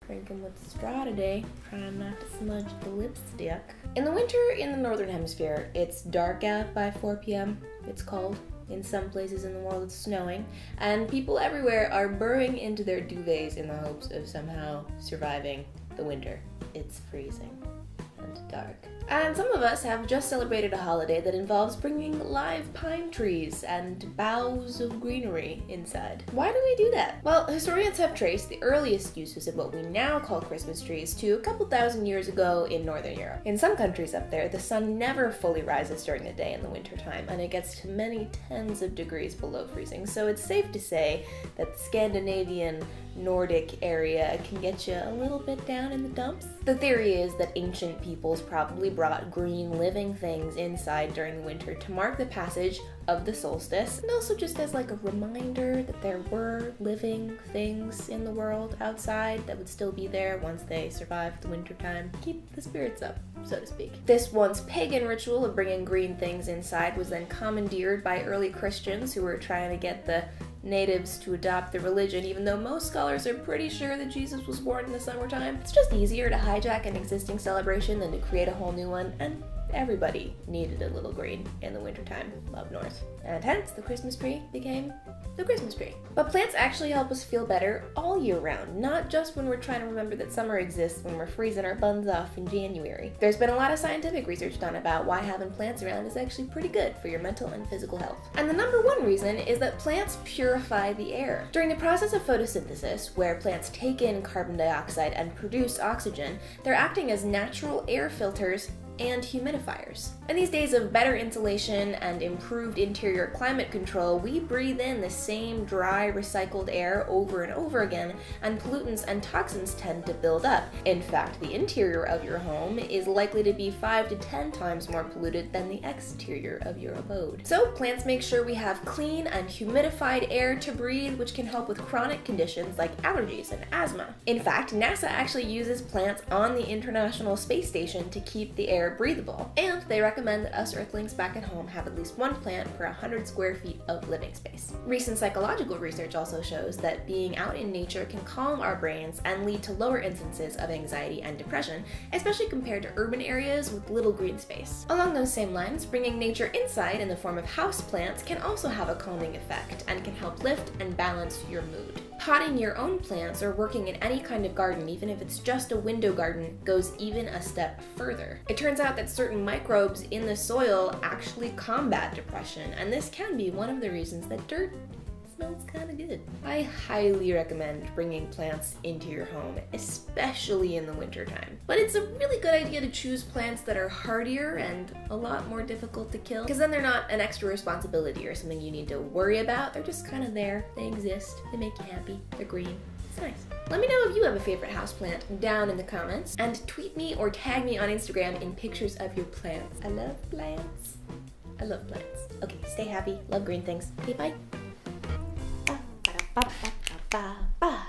Drinking with straw today, trying not to smudge the lipstick. In the winter in the northern hemisphere, it's dark out by 4 p.m. It's cold. In some places in the world it's snowing, and people everywhere are burrowing into their duvets in the hopes of somehow surviving the winter. It's freezing and dark. And some of us have just celebrated a holiday that involves bringing live pine trees and boughs of greenery inside. Why do we do that? Well, historians have traced the earliest uses of what we now call Christmas trees to a couple thousand years ago in Northern Europe. In some countries up there, the sun never fully rises during the day in the wintertime, and it gets to many tens of degrees below freezing, so it's safe to say that the Scandinavian Nordic area can get you a little bit down in the dumps. The theory is that ancient peoples probably brought green living things inside during the winter to mark the passage of the solstice, and also just as like a reminder that there were living things in the world outside that would still be there once they survived the wintertime. Keep the spirits up, so to speak. This once pagan ritual of bringing green things inside was then commandeered by early Christians who were trying to get the natives to adopt the religion, even though most scholars are pretty sure that Jesus was born in the summertime. It's just easier to hijack an existing celebration than to create a whole new one, and everybody needed a little green in the wintertime up north. And hence, the Christmas tree became the Christmas tree. But plants actually help us feel better all year round, not just when we're trying to remember that summer exists when we're freezing our buns off in January. There's been a lot of scientific research done about why having plants around is actually pretty good for your mental and physical health. And the number one reason is that plants purify the air. During the process of photosynthesis, where plants take in carbon dioxide and produce oxygen, they're acting as natural air filters and humidifiers. In these days of better insulation and improved interior climate control, we breathe in the same dry, recycled air over and over again, and pollutants and toxins tend to build up. In fact, the interior of your home is likely to be 5 to 10 times more polluted than the exterior of your abode. So plants make sure we have clean and humidified air to breathe, which can help with chronic conditions like allergies and asthma. In fact, NASA actually uses plants on the International Space Station to keep the air breathable, and they recommend that us Earthlings back at home have at least one plant per 100 square feet of living space. Recent psychological research also shows that being out in nature can calm our brains and lead to lower instances of anxiety and depression, especially compared to urban areas with little green space. Along those same lines, bringing nature inside in the form of house plants can also have a calming effect and can help lift and balance your mood. Potting your own plants or working in any kind of garden, even if it's just a window garden, goes even a step further. It turns out that certain microbes in the soil actually combat depression, and this can be one of the reasons that dirt smells kind of good. I highly recommend bringing plants into your home, especially in the wintertime. But it's a really good idea to choose plants that are hardier and a lot more difficult to kill, because then they're not an extra responsibility or something you need to worry about. They're just kind of there. They exist. They make you happy. They're green. It's nice. Let me know if you have a favorite houseplant down in the comments, and tweet me or tag me on Instagram in pictures of your plants. I love plants. I love plants. Okay, stay happy. Love green things. Okay, bye. Ba, ba, ba, ba, ba.